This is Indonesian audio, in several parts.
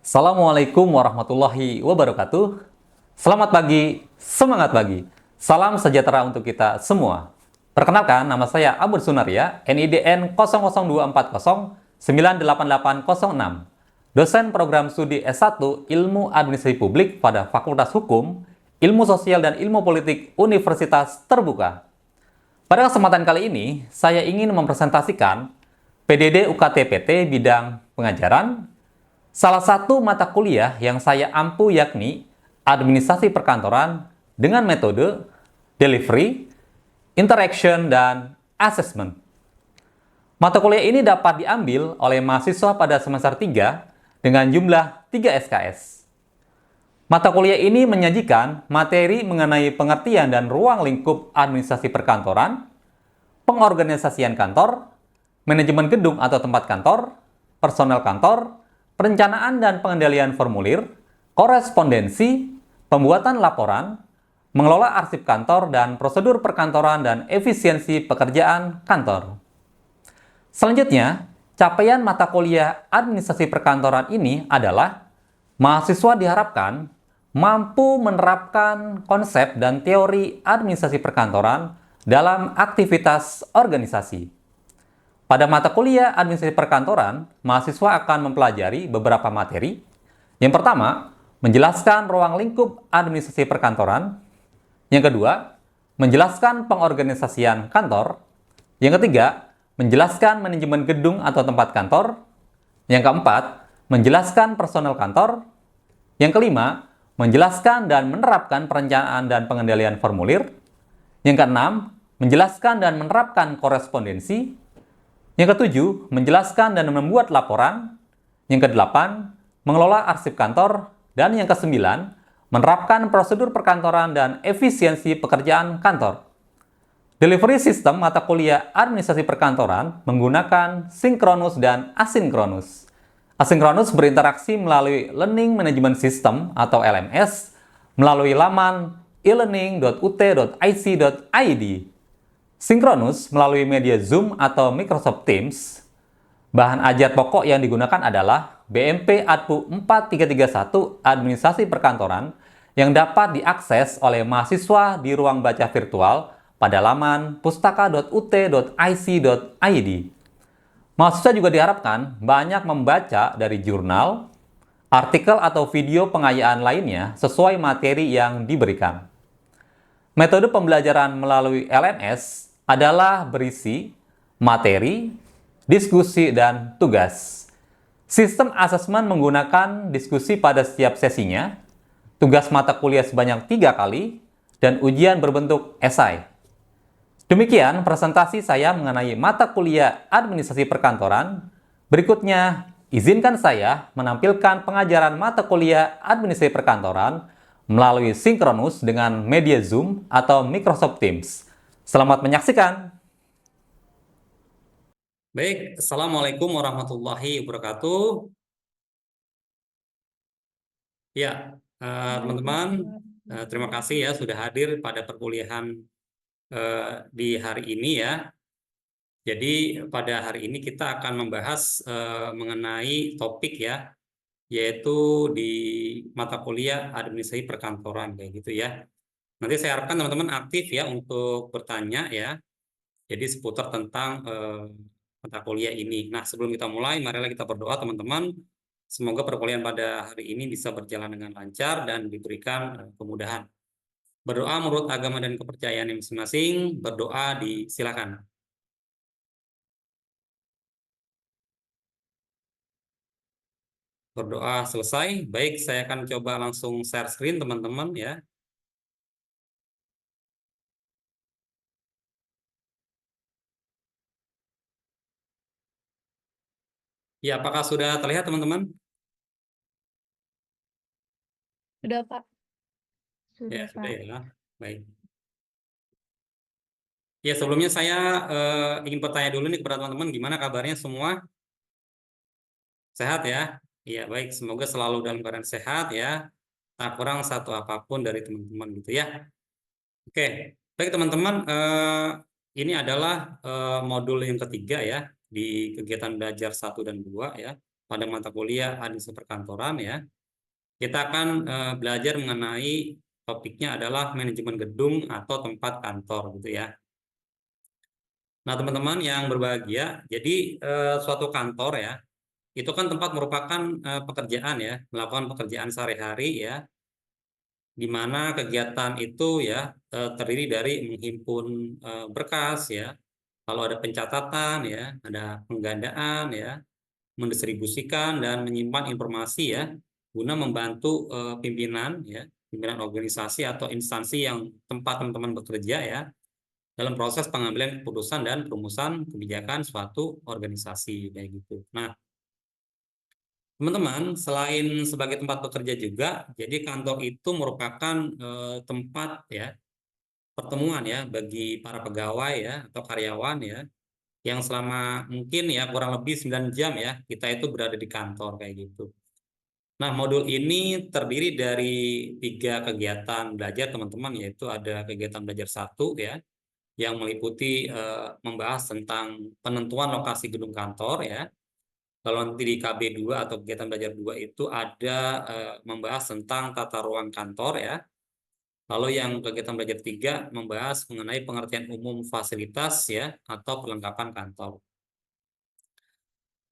Assalamualaikum warahmatullahi wabarakatuh. Selamat pagi, semangat pagi. Salam sejahtera untuk kita semua. Perkenalkan, nama saya Abur Sunaria, NIDN 0024098806. Dosen program studi S1 Ilmu Administrasi Publik pada Fakultas Hukum, Ilmu Sosial dan Ilmu Politik Universitas Terbuka. Pada kesempatan kali ini, saya ingin mempresentasikan PDD UKT-PT bidang pengajaran. Salah satu mata kuliah yang saya ampu yakni Administrasi Perkantoran dengan metode Delivery, Interaction, dan Assessment. Mata kuliah ini dapat diambil oleh mahasiswa pada semester 3 dengan jumlah 3 SKS. Mata kuliah ini menyajikan materi mengenai pengertian dan ruang lingkup administrasi perkantoran, pengorganisasian kantor, manajemen gedung atau tempat kantor, personel kantor, perencanaan dan pengendalian formulir, korespondensi, pembuatan laporan, mengelola arsip kantor, dan prosedur perkantoran dan efisiensi pekerjaan kantor. Selanjutnya, capaian mata kuliah administrasi perkantoran ini adalah mahasiswa diharapkan mampu menerapkan konsep dan teori administrasi perkantoran dalam aktivitas organisasi. Pada mata kuliah administrasi perkantoran, mahasiswa akan mempelajari beberapa materi. Yang pertama, menjelaskan ruang lingkup administrasi perkantoran. Yang kedua, menjelaskan pengorganisasian kantor. Yang ketiga, menjelaskan manajemen gedung atau tempat kantor. Yang keempat, menjelaskan personel kantor. Yang kelima, menjelaskan dan menerapkan perencanaan dan pengendalian formulir. Yang keenam, menjelaskan dan menerapkan korespondensi. Yang ketujuh, menjelaskan dan membuat laporan. Yang kedelapan, mengelola arsip kantor. Dan yang kesembilan, menerapkan prosedur perkantoran dan efisiensi pekerjaan kantor. Delivery system mata kuliah administrasi perkantoran menggunakan sinkronus dan asinkronus. Asinkronus berinteraksi melalui Learning Management System atau LMS melalui laman elearning.ut.ic.id. Sinkronus melalui media Zoom atau Microsoft Teams. Bahan ajar pokok yang digunakan adalah BMP ADPU 4331 Administrasi Perkantoran yang dapat diakses oleh mahasiswa di ruang baca virtual pada laman pustaka.ut.ic.id. Mahasiswa juga diharapkan banyak membaca dari jurnal, artikel atau video pengayaan lainnya sesuai materi yang diberikan. Metode pembelajaran melalui LMS adalah berisi materi, diskusi, dan tugas. Sistem asesmen menggunakan diskusi pada setiap sesinya, tugas mata kuliah sebanyak 3 kali, dan ujian berbentuk esai. Demikian presentasi saya mengenai mata kuliah administrasi perkantoran. Berikutnya, izinkan saya menampilkan pengajaran mata kuliah administrasi perkantoran melalui sinkronus dengan media Zoom atau Microsoft Teams. Selamat menyaksikan. Baik, Assalamualaikum warahmatullahi wabarakatuh. Ya, teman-teman, terima kasih ya sudah hadir pada perkuliahan di hari ini ya. Jadi pada hari ini kita akan membahas mengenai topik ya, yaitu di mata kuliah administrasi perkantoran kayak gitu ya. Nanti saya harapkan teman-teman aktif ya untuk bertanya ya. Jadi seputar tentang mata kuliah ini. Nah, sebelum kita mulai, marilah kita berdoa teman-teman. Semoga perkuliahan pada hari ini bisa berjalan dengan lancar dan diberikan kemudahan. Berdoa menurut agama dan kepercayaan yang masing-masing. Berdoa disilakan. Berdoa selesai. Baik, saya akan coba langsung share screen teman-teman ya. Ya, apakah sudah terlihat teman-teman? Sudah, Pak. Ya, Sudah, sudah Pak. ya. Baik. Ya, sebelumnya saya ingin bertanya dulu nih kepada teman-teman, gimana kabarnya semua? Sehat ya? Iya, baik. Semoga selalu dalam keadaan sehat ya. Tak kurang satu apapun dari teman-teman gitu ya. Oke, baik teman-teman. Ini adalah modul yang ketiga ya di kegiatan belajar 1 dan 2 ya. pada mata kuliah administrasi perkantoran ya. Kita akan belajar mengenai topiknya adalah manajemen gedung atau tempat kantor gitu ya. Nah, teman-teman yang berbahagia, jadi suatu kantor ya, itu kan tempat merupakan pekerjaan ya, melakukan pekerjaan sehari-hari ya, di mana kegiatan itu ya terdiri dari menghimpun berkas ya, lalu ada pencatatan ya, ada penggandaan ya, mendistribusikan dan menyimpan informasi ya, guna membantu pimpinan ya, pimpinan organisasi atau instansi yang tempat teman-teman bekerja ya, dalam proses pengambilan keputusan dan perumusan kebijakan suatu organisasi kayak gitu. Nah, teman-teman, selain sebagai tempat bekerja juga, jadi kantor itu merupakan tempat ya pertemuan ya bagi para pegawai ya atau karyawan ya yang selama mungkin ya kurang lebih 9 jam ya kita itu berada di kantor kayak gitu. Nah, modul ini terdiri dari 3 kegiatan belajar teman-teman, yaitu ada kegiatan belajar 1 ya yang meliputi membahas tentang penentuan lokasi gedung kantor ya. Kalau nanti di KB2 atau kegiatan belajar 2 itu ada membahas tentang tata ruang kantor ya. Lalu yang kegiatan belajar 3 membahas mengenai pengertian umum fasilitas ya atau perlengkapan kantor.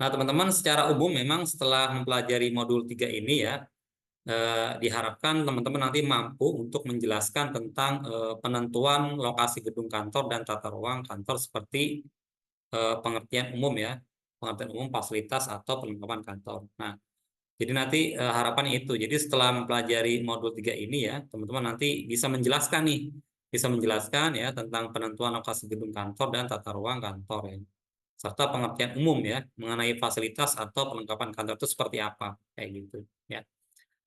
Nah, teman-teman, secara umum memang setelah mempelajari modul 3 ini ya, diharapkan teman-teman nanti mampu untuk menjelaskan tentang penentuan lokasi gedung kantor dan tata ruang kantor seperti pengertian umum ya, pengertian umum fasilitas atau perlengkapan kantor. Nah, jadi nanti harapannya itu. Jadi setelah mempelajari modul 3 ini ya, teman-teman nanti bisa menjelaskan nih, bisa menjelaskan ya tentang penentuan lokasi gedung kantor dan tata ruang kantor ya. Serta pengertian umum ya mengenai fasilitas atau perlengkapan kantor itu seperti apa kayak gitu ya.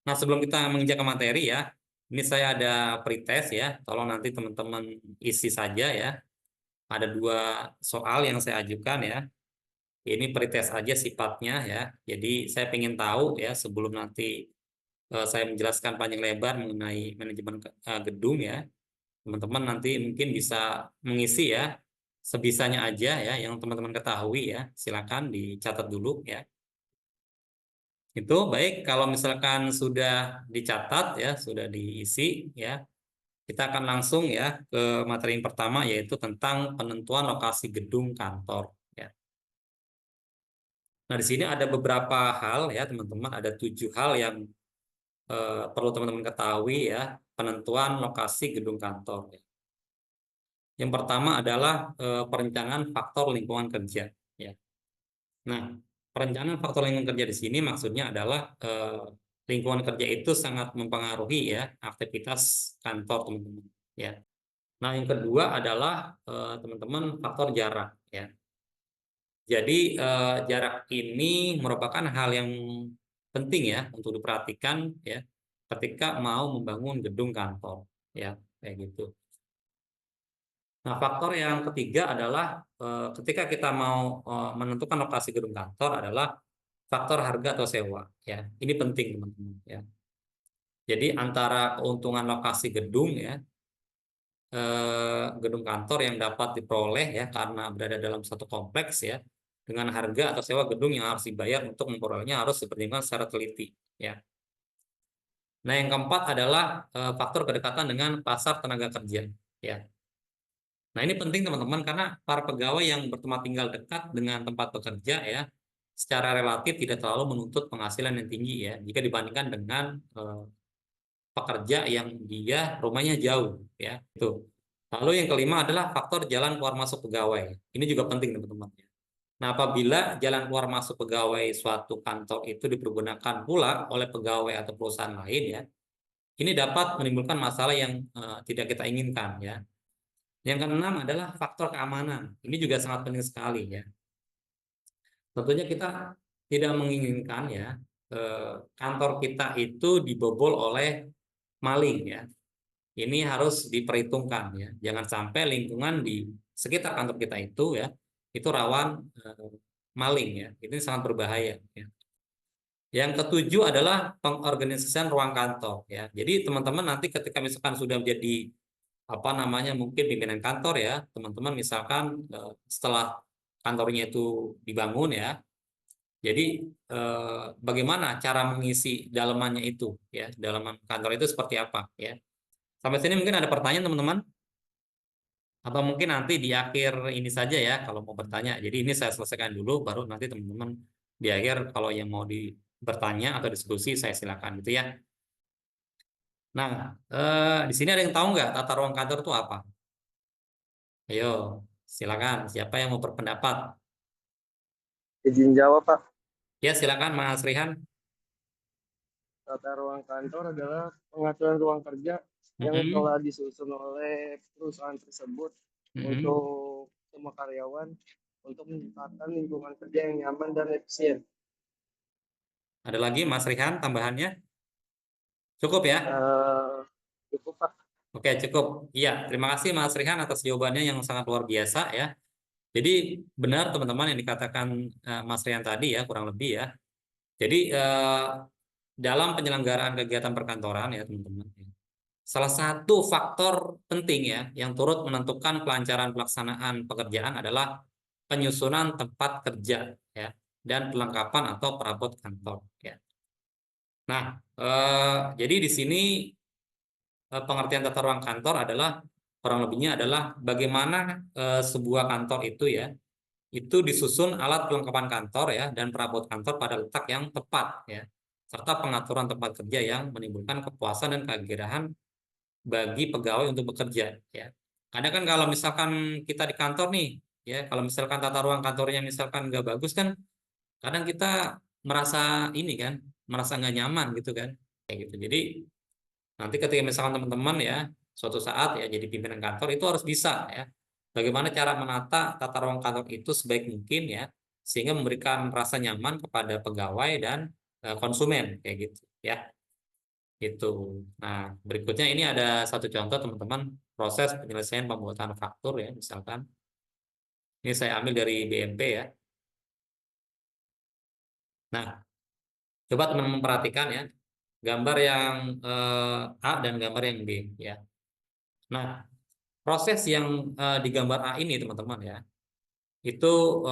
Nah, sebelum kita menginjak ke materi ya, ini saya ada pretest ya. Tolong nanti teman-teman isi saja ya. Ada 2 soal yang saya ajukan ya. Ini pretest aja sifatnya ya. Jadi saya ingin tahu ya sebelum nanti saya menjelaskan panjang lebar mengenai manajemen gedung ya. Teman-teman nanti mungkin bisa mengisi ya sebisanya aja ya yang teman-teman ketahui ya. Silakan dicatat dulu ya. Itu baik, kalau misalkan sudah dicatat ya, sudah diisi ya, kita akan langsung ya ke materi yang pertama, yaitu tentang penentuan lokasi gedung kantor ya. Nah, di sini ada beberapa hal ya teman-teman, ada 7 hal yang perlu teman-teman ketahui ya, penentuan lokasi gedung kantor ya. Yang pertama adalah perencanaan faktor lingkungan kerja ya. Nah, perencanaan faktor lingkungan kerja di sini maksudnya adalah lingkungan kerja itu sangat mempengaruhi ya aktivitas kantor teman-teman ya. Nah, yang kedua adalah teman-teman faktor jarak ya. Jadi jarak ini merupakan hal yang penting ya untuk diperhatikan ya ketika mau membangun gedung kantor ya kayak gitu. Nah, faktor yang ketiga adalah ketika kita mau menentukan lokasi gedung kantor adalah faktor harga atau sewa ya. Ini penting teman-teman ya. Jadi antara keuntungan lokasi gedung ya, gedung kantor yang dapat diperoleh ya karena berada dalam satu kompleks ya, dengan harga atau sewa gedung yang harus dibayar untuk memperolehnya harus dipertimbangkan secara teliti ya. Nah, yang keempat adalah faktor kedekatan dengan pasar tenaga kerja ya. Nah, ini penting teman-teman karena para pegawai yang bertempat tinggal dekat dengan tempat bekerja ya, secara relatif tidak terlalu menuntut penghasilan yang tinggi ya, jika dibandingkan dengan pekerja yang dia rumahnya jauh ya. Itu. Lalu yang kelima adalah faktor jalan keluar masuk pegawai. Ini juga penting teman-teman ya. Nah, apabila jalan keluar masuk pegawai suatu kantor itu dipergunakan pula oleh pegawai atau perusahaan lain ya, ini dapat menimbulkan masalah yang tidak kita inginkan ya. Yang keenam adalah faktor keamanan. Ini juga sangat penting sekali ya. Tentunya kita tidak menginginkan ya kantor kita itu dibobol oleh maling ya. Ini harus diperhitungkan ya. Jangan sampai lingkungan di sekitar kantor kita itu ya itu rawan maling ya. Ini sangat berbahaya ya. Yang ketujuh adalah pengorganisasian ruang kantor ya. Jadi teman-teman nanti ketika misalkan sudah menjadi apa namanya mungkin pimpinan kantor ya, teman-teman misalkan setelah kantornya itu dibangun ya, Jadi bagaimana cara mengisi dalamannya itu ya, dalaman kantor itu seperti apa ya. Sampai sini mungkin ada pertanyaan teman-teman? Atau mungkin nanti di akhir ini saja ya kalau mau bertanya. Jadi ini saya selesaikan dulu baru nanti teman-teman di akhir kalau yang mau bertanya atau diskusi saya silakan gitu ya. Nah, di sini ada yang tahu nggak tata ruang kantor itu apa? Ayo, silakan. Siapa yang mau berpendapat? Izin jawab, Pak. Ya, silakan Mas Rihan. Tata ruang kantor adalah pengaturan ruang kerja yang Mm-mm. telah disusun oleh perusahaan tersebut Mm-mm. untuk semua karyawan untuk menciptakan lingkungan kerja yang nyaman dan efisien. Ada lagi Mas Rihan tambahannya? Cukup ya? Cukup, Pak. Oke, cukup. Iya, terima kasih Mas Rihan atas jawabannya yang sangat luar biasa ya. Jadi benar teman-teman yang dikatakan Mas Rihan tadi ya, kurang lebih ya. Jadi dalam penyelenggaraan kegiatan perkantoran ya teman-teman, salah satu faktor penting ya yang turut menentukan kelancaran pelaksanaan pekerjaan adalah penyusunan tempat kerja ya dan pelengkapan atau perabot kantor ya. Nah, jadi di sini pengertian tata ruang kantor adalah kurang lebihnya adalah bagaimana sebuah kantor itu ya itu disusun alat perlengkapan kantor ya dan perabot kantor pada letak yang tepat ya serta pengaturan tempat kerja yang menimbulkan kepuasan dan kegairahan bagi pegawai untuk bekerja ya. Kadang kan kalau misalkan kita di kantor nih ya kalau misalkan tata ruang kantornya misalkan nggak bagus kan kadang kita merasa ini kan merasa nggak nyaman gitu kan kayak gitu. Jadi nanti ketika misalkan teman-teman ya suatu saat ya jadi pimpinan kantor itu harus bisa ya bagaimana cara menata tata ruang kantor itu sebaik mungkin ya sehingga memberikan rasa nyaman kepada pegawai dan konsumen kayak gitu ya itu. Nah, berikutnya ini ada satu contoh teman-teman proses penyelesaian pembuatan faktur ya misalkan ini saya ambil dari BMP ya. Nah, coba teman-teman perhatikan ya gambar yang A dan gambar yang B ya. Nah, proses yang di gambar A ini teman-teman ya, itu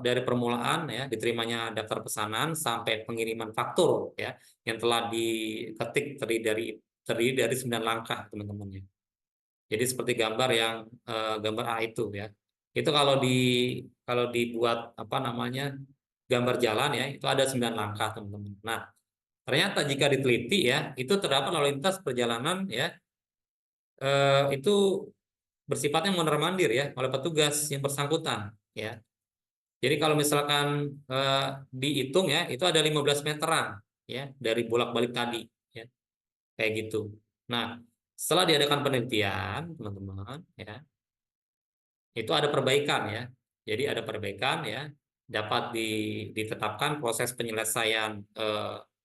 dari permulaan ya diterimanya daftar pesanan sampai pengiriman faktur ya yang telah diketik terdiri dari 9 langkah teman-teman ya. Jadi seperti gambar yang gambar A itu ya. Itu kalau dibuat apa namanya gambar jalan ya itu ada 9 langkah teman-teman. Nah, ternyata jika diteliti ya itu terdapat lalu lintas perjalanan ya itu bersifatnya mondar-mandir ya oleh petugas yang bersangkutan ya. Jadi kalau misalkan dihitung ya itu ada 15 meteran ya dari bolak-balik tadi ya kayak gitu. Nah, setelah diadakan penelitian teman-teman ya itu ada perbaikan ya. Jadi ada perbaikan ya dapat ditetapkan proses penyelesaian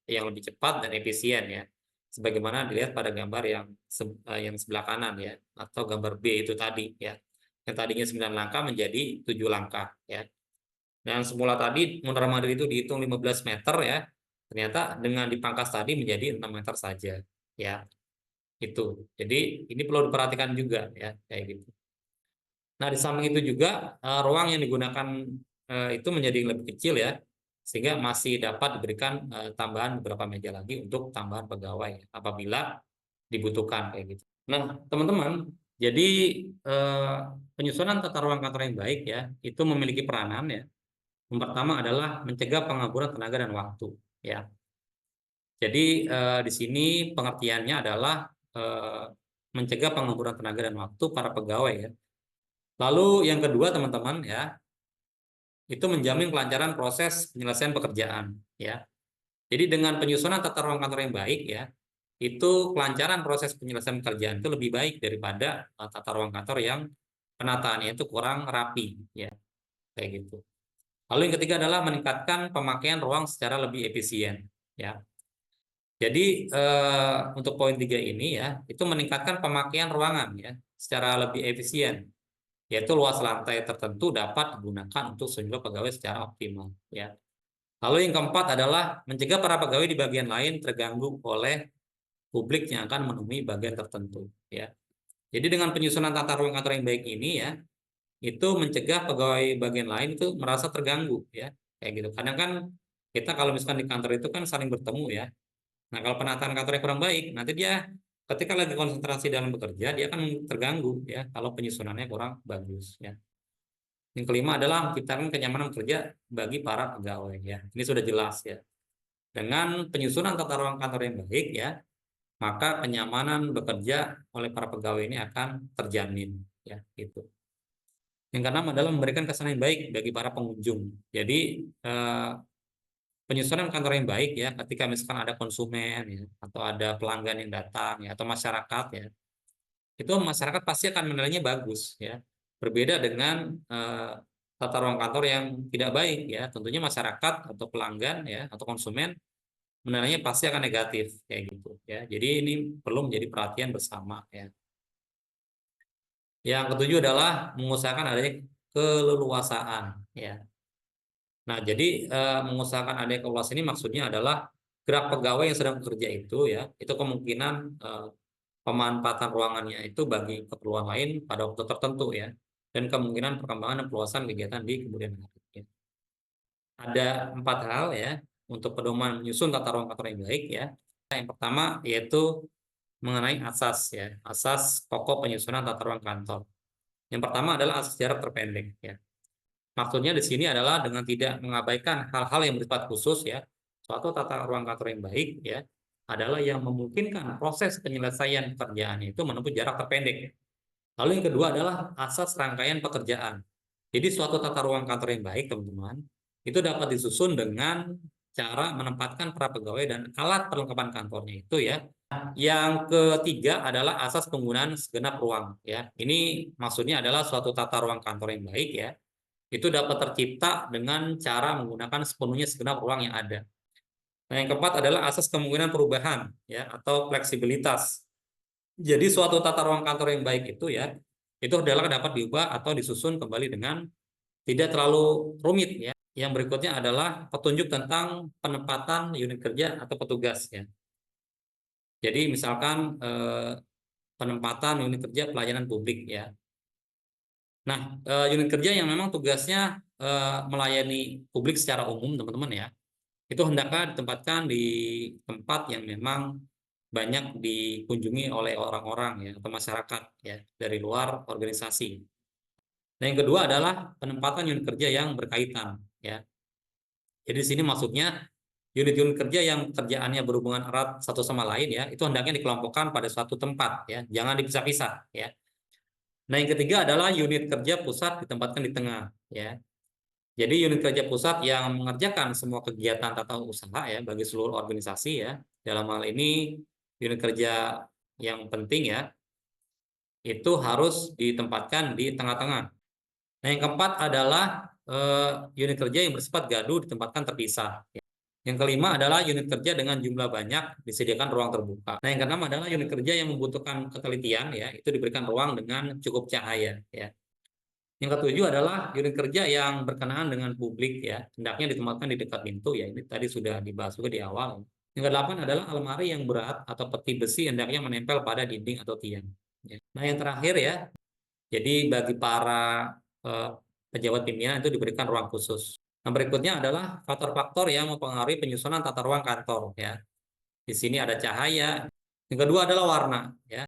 yang lebih cepat dan efisien ya. Sebagaimana dilihat pada gambar yang sebelah kanan ya atau gambar B itu tadi ya. Yang tadinya 9 langkah menjadi 7 langkah ya. Dan semula tadi mondar-mandir itu dihitung 15 meter ya. Ternyata dengan dipangkas tadi menjadi 6 meter saja ya. Itu. Jadi ini perlu diperhatikan juga ya kayak gitu. Nah, di samping itu juga ruang yang digunakan itu menjadi lebih kecil ya, sehingga masih dapat diberikan tambahan beberapa meja lagi untuk tambahan pegawai apabila dibutuhkan kayak gitu. Nah, teman-teman, jadi penyusunan tata ruang kantor yang baik ya, itu memiliki peranan ya. Yang pertama adalah mencegah pengangguran tenaga dan waktu ya. Jadi di sini pengertiannya adalah mencegah pengangguran tenaga dan waktu para pegawai ya. Lalu yang kedua teman-teman ya, itu menjamin kelancaran proses penyelesaian pekerjaan ya. Jadi dengan penyusunan tata ruang kantor yang baik ya, itu kelancaran proses penyelesaian pekerjaan itu lebih baik daripada tata ruang kantor yang penataannya itu kurang rapi ya, kayak gitu. Lalu yang ketiga adalah meningkatkan pemakaian ruang secara lebih efisien ya. Jadi untuk poin 3 ini ya, itu meningkatkan pemakaian ruangan ya secara lebih efisien yaitu luas lantai tertentu dapat digunakan untuk sejumlah pegawai secara optimal ya. Lalu yang keempat adalah mencegah para pegawai di bagian lain terganggu oleh publik yang akan menemui bagian tertentu ya. Jadi dengan penyusunan tata ruang kantor yang baik ini ya, itu mencegah pegawai bagian lain itu merasa terganggu ya. Kayak gitu. Kadang kan kita kalau misalkan di kantor itu kan saling bertemu ya. Nah, kalau penataan kantornya kurang baik, nanti dia ketika lagi konsentrasi dalam bekerja, dia akan terganggu ya kalau penyusunannya kurang bagus ya. Yang kelima adalah menciptakan kenyamanan kerja bagi para pegawai ya. Ini sudah jelas ya. Dengan penyusunan tata ruang kantor yang baik ya, maka kenyamanan bekerja oleh para pegawai ini akan terjamin ya gitu. Yang keenam adalah memberikan kesan yang baik bagi para pengunjung. Jadi penyusunan kantor yang baik ya, ketika misalkan ada konsumen ya, atau ada pelanggan yang datang ya, atau masyarakat ya, itu masyarakat pasti akan menilainya bagus ya. Berbeda dengan tata ruang kantor yang tidak baik ya, tentunya masyarakat atau pelanggan ya, atau konsumen menilainya pasti akan negatif kayak gitu ya. Jadi ini perlu menjadi perhatian bersama ya. Yang ketujuh adalah mengusahakan adanya keleluasaan ya. Nah, jadi mengusahakan adanya keleluasaan ini maksudnya adalah gerak pegawai yang sedang bekerja itu ya, itu kemungkinan pemanfaatan ruangannya itu bagi keperluan lain pada waktu tertentu ya, dan kemungkinan perkembangan dan perluasan kegiatan di kemudian hari ya. Ada 4 hal ya untuk pedoman menyusun tata ruang kantor yang baik ya. Yang pertama yaitu mengenai asas ya, asas pokok penyusunan tata ruang kantor. Yang pertama adalah asas jarak terpendek ya. Maksudnya di sini adalah dengan tidak mengabaikan hal-hal yang bersifat khusus ya. Suatu tata ruang kantor yang baik ya adalah yang memungkinkan proses penyelesaian pekerjaan itu menempuh jarak terpendek. Lalu yang kedua adalah asas rangkaian pekerjaan. Jadi suatu tata ruang kantor yang baik, teman-teman, itu dapat disusun dengan cara menempatkan para pegawai dan alat perlengkapan kantornya itu ya. Yang ketiga adalah asas penggunaan segenap ruang ya. Ini maksudnya adalah suatu tata ruang kantor yang baik ya. Itu dapat tercipta dengan cara menggunakan sepenuhnya segenap ruang yang ada. Nah, yang keempat adalah asas kemungkinan perubahan ya atau fleksibilitas. Jadi suatu tata ruang kantor yang baik itu ya, itu adalah dapat diubah atau disusun kembali dengan tidak terlalu rumit ya. Yang berikutnya adalah petunjuk tentang penempatan unit kerja atau petugas ya. Jadi misalkan penempatan unit kerja pelayanan publik ya. Nah, unit kerja yang memang tugasnya melayani publik secara umum, teman-teman ya, itu hendaknya ditempatkan di tempat yang memang banyak dikunjungi oleh orang-orang ya atau masyarakat ya dari luar organisasi. Nah, yang kedua adalah penempatan unit kerja yang berkaitan ya. Jadi di sini maksudnya unit-unit kerja yang kerjaannya berhubungan erat satu sama lain ya, itu hendaknya dikelompokkan pada suatu tempat ya, jangan dipisah-pisah ya. Nah, yang ketiga adalah unit kerja pusat ditempatkan di tengah ya. Jadi unit kerja pusat yang mengerjakan semua kegiatan tata usaha ya bagi seluruh organisasi ya. Dalam hal ini unit kerja yang penting ya, itu harus ditempatkan di tengah-tengah. Nah, yang keempat adalah unit kerja yang bersifat gaduh ditempatkan terpisah. Yang kelima adalah unit kerja dengan jumlah banyak disediakan ruang terbuka. Nah, yang keenam adalah unit kerja yang membutuhkan ketelitian ya, itu diberikan ruang dengan cukup cahaya ya. Yang ketujuh adalah unit kerja yang berkenaan dengan publik ya, hendaknya ditempatkan di dekat pintu ya. Ini tadi sudah dibahas juga di awal. Yang kedelapan adalah almari yang berat atau peti besi hendaknya menempel pada dinding atau tiang. Ya. Nah, yang terakhir ya, jadi bagi para pejabat pimpinan itu diberikan ruang khusus. Nah, berikutnya adalah faktor-faktor yang mempengaruhi penyusunan tata ruang kantor ya. Di sini ada cahaya. Yang kedua adalah warna ya.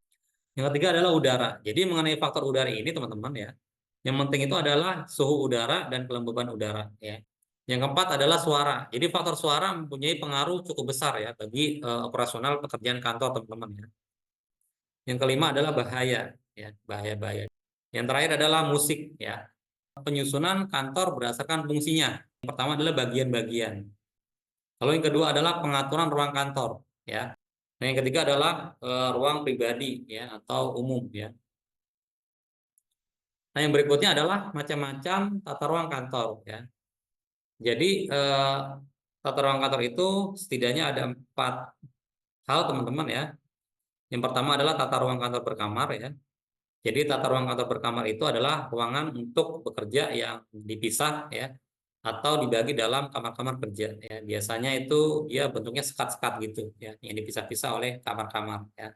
Yang ketiga adalah udara. Jadi mengenai faktor udara ini teman-teman ya, yang penting itu adalah suhu udara dan kelembaban udara ya. Yang keempat adalah suara. Jadi faktor suara mempunyai pengaruh cukup besar ya bagi operasional pekerjaan kantor teman-teman ya. Yang kelima adalah bahaya ya, bahaya-bahaya. Yang terakhir adalah musik ya. Penyusunan kantor berdasarkan fungsinya. Yang pertama adalah bagian-bagian. Lalu yang kedua adalah pengaturan ruang kantor ya. Nah, yang ketiga adalah ruang pribadi ya atau umum ya. Nah, yang berikutnya adalah macam-macam tata ruang kantor ya. Jadi tata ruang kantor itu setidaknya ada 4 hal teman-teman ya. Yang pertama adalah tata ruang kantor berkamar ya. Jadi tata ruang kantor berkamar itu adalah ruangan untuk bekerja yang dipisah ya atau dibagi dalam kamar-kamar kerja ya. Biasanya itu dia bentuknya sekat-sekat gitu ya, yang dipisah-pisah oleh kamar-kamar ya.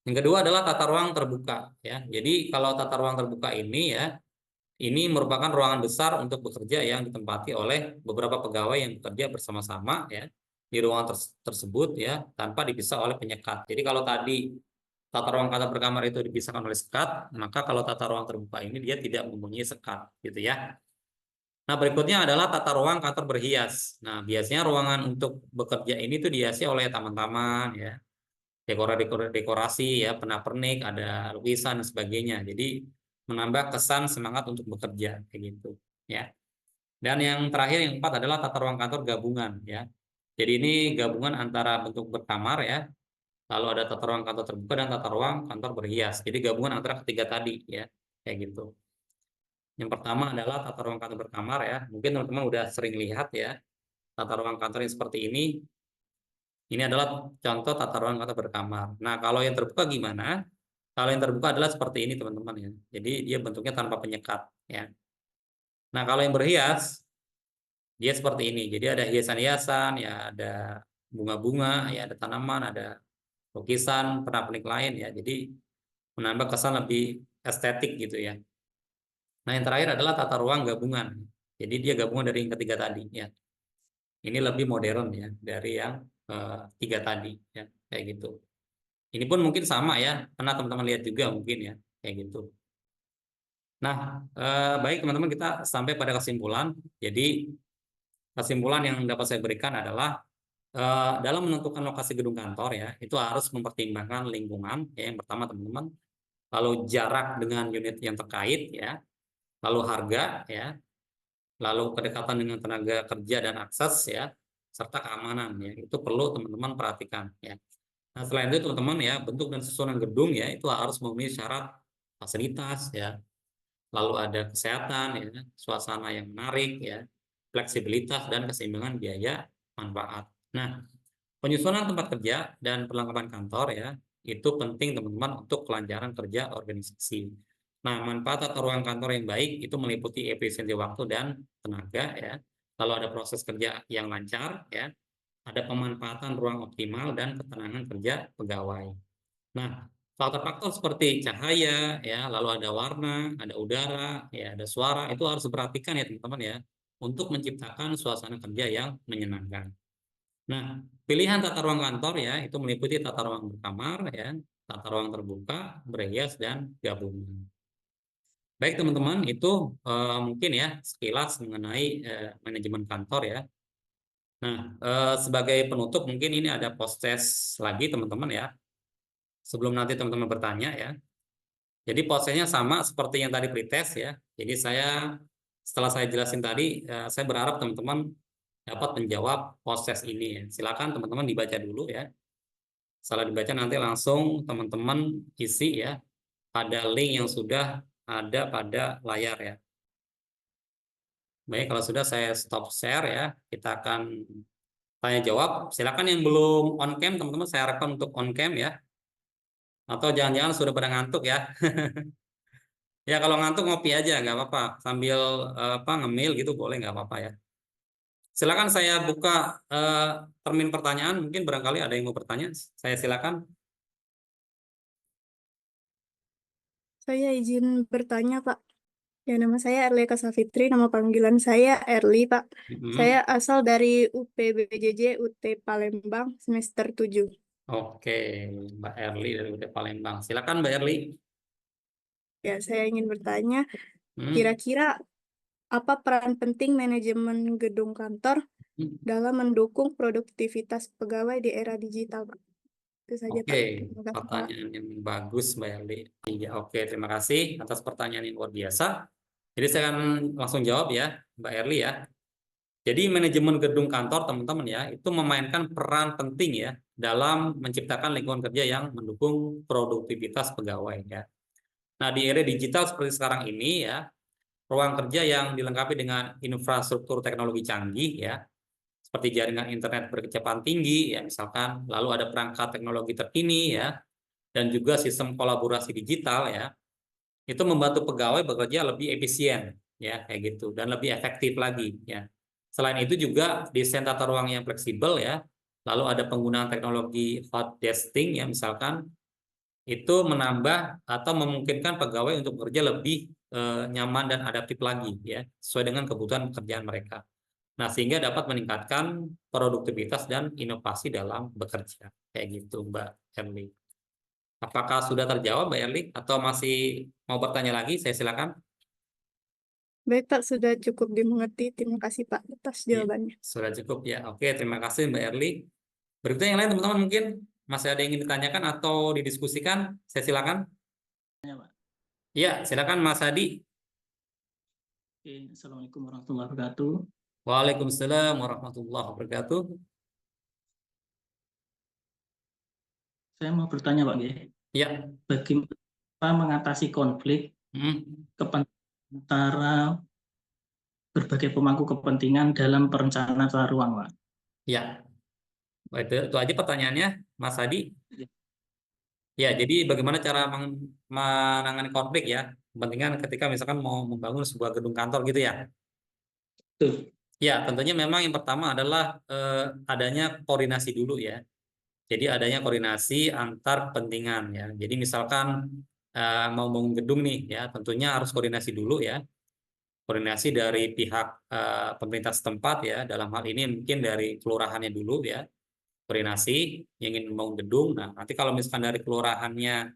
Yang kedua adalah tata ruang terbuka ya. Jadi kalau tata ruang terbuka ini ya, ini merupakan ruangan besar untuk bekerja yang ditempati oleh beberapa pegawai yang bekerja bersama-sama ya di ruangan tersebut ya tanpa dipisah oleh penyekat. Jadi kalau tadi tata ruang kantor berkamar itu dipisahkan oleh sekat, maka kalau tata ruang terbuka ini dia tidak mempunyai sekat gitu ya. Nah, berikutnya adalah tata ruang kantor berhias. Nah, biasanya ruangan untuk bekerja ini tuh dihiasi oleh taman-taman ya, dekorasi ya, pernak-pernik, ada lukisan dan sebagainya. Jadi menambah kesan semangat untuk bekerja kayak gitu ya. Dan yang terakhir yang keempat adalah tata ruang kantor gabungan ya. Jadi ini gabungan antara bentuk berkamar ya, lalu ada tata ruang kantor terbuka dan tata ruang kantor berhias. Jadi gabungan antara ketiga tadi ya, kayak gitu. Yang pertama adalah tata ruang kantor berkamar ya. Mungkin teman-teman udah sering lihat ya, tata ruang kantor yang seperti ini. Ini adalah contoh tata ruang kantor berkamar. Nah, kalau yang terbuka gimana? Kalau yang terbuka adalah seperti ini teman-teman ya. Jadi dia bentuknya tanpa penyekat ya. Nah, kalau yang berhias dia seperti ini. Jadi ada hiasan-hiasan ya, ada bunga-bunga ya, ada tanaman, ada lukisan, pernak-pernik lain ya. Jadi menambah kesan lebih estetik gitu ya. Nah, yang terakhir adalah tata ruang gabungan. Jadi dia gabungan dari yang ketiga tadi ya. Ini lebih modern ya dari yang tiga tadi ya, kayak gitu. Ini pun mungkin sama ya, pernah teman-teman lihat juga mungkin ya, kayak gitu. Nah, baik teman-teman, kita sampai pada kesimpulan. Jadi kesimpulan yang dapat saya berikan adalah dalam menentukan lokasi gedung kantor ya, itu harus mempertimbangkan lingkungan ya, yang pertama teman-teman, lalu jarak dengan unit yang terkait ya, lalu harga ya, lalu kedekatan dengan tenaga kerja dan akses ya, serta keamanan ya, itu perlu teman-teman perhatikan ya. Nah, selain itu teman-teman ya, bentuk dan susunan gedung ya itu harus memenuhi syarat fasilitas ya, lalu ada kesehatan ya, suasana yang menarik ya, fleksibilitas dan keseimbangan biaya manfaat. Nah, penyusunan tempat kerja dan perlengkapan kantor ya, itu penting teman-teman untuk kelancaran kerja organisasi. Nah, manfaat tata ruang kantor yang baik itu meliputi efisiensi waktu dan tenaga ya. Lalu ada proses kerja yang lancar ya, ada pemanfaatan ruang optimal dan ketenangan kerja pegawai. Nah, faktor-faktor seperti cahaya ya, lalu ada warna, ada udara, ya, ada suara, itu harus diperhatikan ya teman-teman ya, untuk menciptakan suasana kerja yang menyenangkan. Nah, pilihan tata ruang kantor ya, itu meliputi tata ruang berkamar ya, tata ruang terbuka, berhias, dan gabungan. Baik teman-teman, itu mungkin ya sekilas mengenai manajemen kantor ya. Nah, sebagai penutup mungkin ini ada post test lagi teman-teman ya, sebelum nanti teman-teman bertanya ya. Jadi prosesnya sama seperti yang tadi pretest ya. Jadi setelah saya jelasin tadi, saya berharap teman-teman dapat menjawab proses ini ya. Silakan teman-teman dibaca dulu ya. Setelah dibaca nanti langsung teman-teman isi ya pada link yang sudah ada pada layar ya. Baik, kalau sudah saya stop share ya. Kita akan tanya jawab. Silakan yang belum on cam teman-teman, saya harapkan untuk on cam ya. Atau jangan-jangan sudah pada ngantuk ya. Ya kalau ngantuk ngopi aja nggak apa-apa, sambil ngemil gitu boleh nggak apa-apa ya. Silakan saya buka termin pertanyaan, mungkin barangkali ada yang mau bertanya. Saya silakan. Saya izin bertanya, Pak. Ya, nama saya Erlia Kasafitri, nama panggilan saya Erli, Pak. Saya asal dari UPBJJ UT Palembang, semester 7. Oke, Mbak Erli dari UT Palembang. Silakan Mbak Erli. Ya, saya ingin bertanya, Hmm. kira-kira apa peran penting manajemen gedung kantor dalam mendukung produktivitas pegawai di era digital, Pak? Itu saja, Pak. Oke, Terima kasih, Pak. pertanyaan yang bagus Mbak Erli. Iya, oke, terima kasih atas pertanyaan yang luar biasa. Jadi saya akan langsung jawab ya, Mbak Erli ya. Jadi manajemen gedung kantor teman-teman ya, itu memainkan peran penting ya dalam menciptakan lingkungan kerja yang mendukung produktivitas pegawai ya. Nah, di era digital seperti sekarang ini ya, ruang kerja yang dilengkapi dengan infrastruktur teknologi canggih ya, seperti jaringan internet berkecepatan tinggi ya misalkan, lalu ada perangkat teknologi terkini ya, dan juga sistem kolaborasi digital ya, itu membantu pegawai bekerja lebih efisien ya kayak gitu dan lebih efektif lagi ya. Selain itu juga desain tata ruang yang fleksibel ya, lalu ada penggunaan teknologi hot desking ya misalkan, itu menambah atau memungkinkan pegawai untuk bekerja lebih nyaman dan adaptif lagi ya, sesuai dengan kebutuhan pekerjaan mereka. Nah, sehingga dapat meningkatkan produktivitas dan inovasi dalam bekerja. Kayak gitu, Mbak Erli. Apakah sudah terjawab, Mbak Erli? Atau masih mau bertanya lagi? Saya silakan. Baik, Pak, sudah cukup dimengerti. Terima kasih, Pak, atas Iya, jawabannya. sudah cukup ya. Oke, terima kasih Mbak Erli. Berikutnya yang lain teman-teman mungkin masih ada yang ingin ditanyakan atau didiskusikan? Saya silakan. Iya, silakan Mas Hadi. Oke, Assalamualaikum warahmatullahi wabarakatuh. Waalaikumsalam warahmatullahi wabarakatuh. Saya mau bertanya, Pak G, Iya. bagaimana mengatasi konflik kepentingan antara berbagai pemangku kepentingan dalam perencanaan tata ruang, Pak? Ya, itu aja pertanyaannya, Mas Hadi. Iya. Ya, jadi bagaimana cara menangani konflik ya, kepentingan ketika misalkan mau membangun sebuah gedung kantor gitu ya. Betul. Ya, tentunya memang yang pertama adalah adanya koordinasi dulu ya. Jadi adanya koordinasi antar kepentingan ya. Jadi misalkan mau bangun gedung nih ya, tentunya harus koordinasi dulu ya. Koordinasi dari pihak pemerintah setempat ya. Dalam hal ini mungkin dari kelurahannya dulu ya. Koordinasi yang ingin membangun gedung. Nah, nanti kalau misalkan dari kelurahannya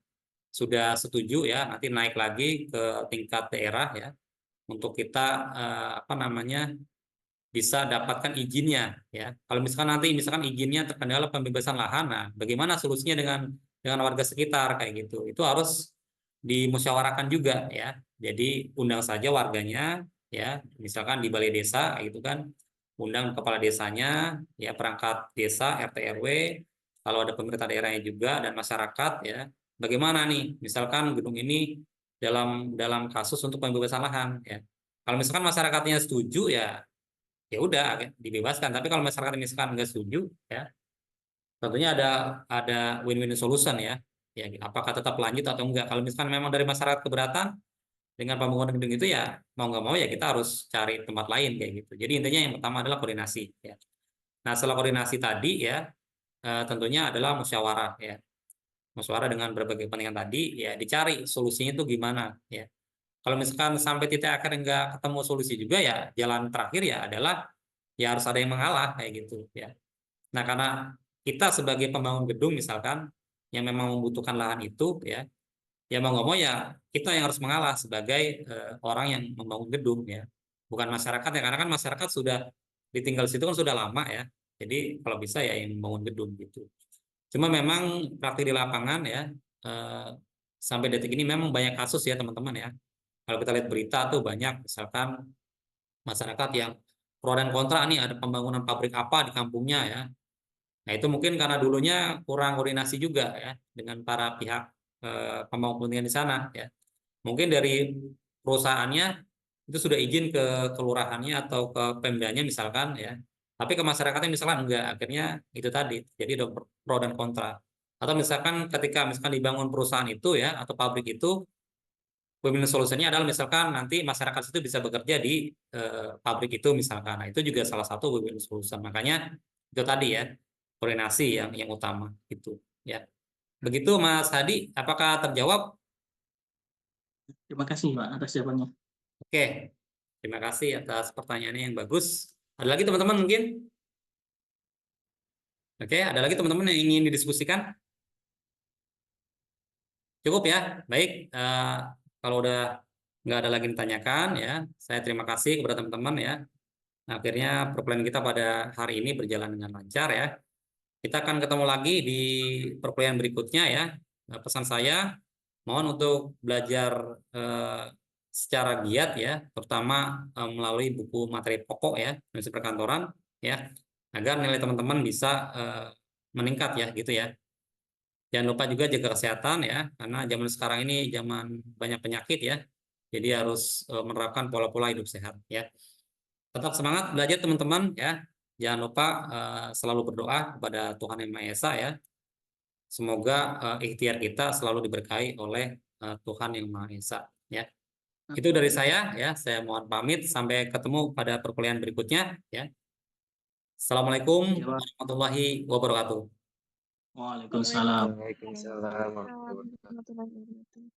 sudah setuju ya, nanti naik lagi ke tingkat daerah ya. Untuk kita bisa dapatkan izinnya ya. Kalau misalkan nanti misalkan izinnya terkendala pembebasan lahan, nah bagaimana solusinya dengan warga sekitar kayak gitu. Itu harus dimusyawarahkan juga ya. Jadi undang saja warganya ya, misalkan di balai desa gitu kan. Undang kepala desanya, ya perangkat desa, RT RW, kalau ada pemerintah daerahnya juga dan masyarakat ya. Bagaimana nih? Misalkan gedung ini dalam kasus untuk pembebasan lahan ya. Kalau misalkan masyarakatnya setuju ya udah dibebaskan. Tapi kalau masyarakat misalkan nggak setuju ya, tentunya ada win-win solution ya. Ya, apakah tetap lanjut atau enggak? Kalau misalkan memang dari masyarakat keberatan dengan pembangunan gedung itu ya mau nggak mau ya kita harus cari tempat lain kayak gitu. Jadi intinya yang pertama adalah koordinasi ya. Nah, setelah koordinasi tadi ya tentunya adalah musyawarah ya. Musyawarah dengan berbagai kepentingan tadi ya, dicari solusinya itu gimana ya. Kalau misalkan sampai titik akhir nggak ketemu solusi juga ya, jalan terakhir ya adalah ya harus ada yang mengalah kayak gitu ya. Nah, karena kita sebagai pembangun gedung misalkan yang memang membutuhkan lahan itu ya mau nggak mau ya kita yang harus mengalah sebagai orang yang membangun gedung ya, bukan masyarakat ya, karena kan masyarakat sudah ditinggal situ kan sudah lama ya. Jadi kalau bisa ya yang membangun gedung gitu. Cuma memang praktik di lapangan ya sampai detik ini memang banyak kasus ya teman-teman ya. Kalau kita lihat berita tuh banyak misalkan masyarakat yang pro dan kontra nih ada pembangunan pabrik apa di kampungnya ya. Nah, itu mungkin karena dulunya kurang koordinasi juga ya dengan para pihak pembangun kepentingan di sana ya. Mungkin dari perusahaannya itu sudah izin ke kelurahannya atau ke Pemdanya misalkan ya. Tapi ke masyarakatnya misalkan enggak, akhirnya itu tadi. Jadi ada pro dan kontra. Atau misalkan ketika misalkan dibangun perusahaan itu ya atau pabrik itu, win-win solusinya adalah misalkan nanti masyarakat itu bisa bekerja di pabrik itu misalkan. Nah, itu juga salah satu win-win solution. Makanya itu tadi ya, koordinasi yang utama itu ya. Begitu Mas Hadi, apakah terjawab? Terima kasih, Pak, atas jawabannya. Oke. Terima kasih atas pertanyaannya yang bagus. Ada lagi teman-teman mungkin? Oke, ada lagi teman-teman yang ingin didiskusikan? Cukup ya. Baik, kalau udah nggak ada lagi yang ditanyakan ya, saya terima kasih kepada teman-teman ya. Nah, akhirnya perkuliahan kita pada hari ini berjalan dengan lancar ya. Kita akan ketemu lagi di perkuliahan berikutnya ya. Nah, pesan saya, mohon untuk belajar secara giat ya, terutama melalui buku materi pokok ya, prinsip perkantoran ya, agar nilai teman-teman bisa meningkat ya gitu ya. Jangan lupa juga jaga kesehatan ya, karena zaman sekarang ini zaman banyak penyakit ya. Jadi harus menerapkan pola-pola hidup sehat ya. Tetap semangat belajar teman-teman ya. Jangan lupa selalu berdoa kepada Tuhan Yang Maha Esa ya. Semoga ikhtiar kita selalu diberkahi oleh Tuhan Yang Maha Esa ya. Itu dari saya ya. Saya mohon pamit sampai ketemu pada perkuliahan berikutnya ya. Assalamualaikum Ya, Pak. warahmatullahi wabarakatuh. Waalaikumsalam. Waalaikumsalam warahmatullahi wabarakatuh. Warahmatullahi wabarakatuh.